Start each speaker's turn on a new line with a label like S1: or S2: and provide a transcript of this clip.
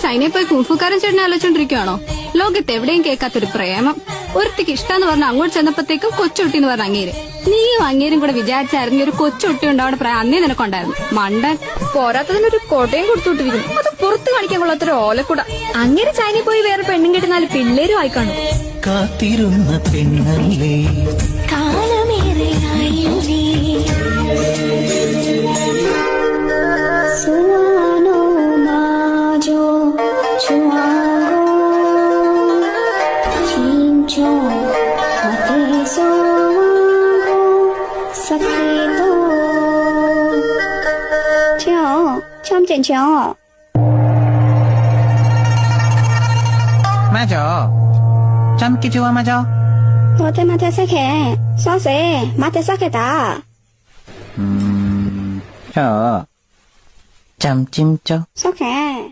S1: ചൈനയിൽ പോയി കുംഫുക്കാരൻ ചേട്ടനെ ആലോചിച്ചോണ്ടിരിക്കുവാണോ? ലോകത്ത് എവിടെയും കേൾക്കാത്തൊരു പ്രേമം. ഒരുത്തിക്ക് ഇഷ്ടാന്ന് പറഞ്ഞ അങ്ങോട്ട് ചെന്നപ്പോഴത്തേക്കും കൊച്ചുകുട്ടി എന്ന് പറഞ്ഞ അങ്ങേര്. നീയും അങ്ങേരും കൂടെ വിചാരിച്ചായിരുന്നു ഒരു കൊച്ചുകുട്ടി ഉണ്ടാവുന്ന പ്രായം അന്നേ നിനക്കുണ്ടായിരുന്നു. മണ്ടൻ.
S2: പോരാത്തതിനൊരു കോട്ടയും കൊടുത്തുവിട്ടിരിക്കുന്നു. അത് പുറത്ത് കാണിക്കാൻ കൊള്ളാത്തൊരു ഓലക്കൂട. അങ്ങനെ ചൈനയിൽ പോയി വേറെ പെണ്ണും കെട്ടുന്നാല് പിള്ളേരും ആയി കാണും.
S3: കാത്തിരുന്ന പെണ്ണല്ലേ
S4: 맞아. 참기 좋아 맞아.
S5: 어때 마태 sak해. 소세 마태 sak해다.
S4: 혀. 짬찜쪄.
S5: sak해.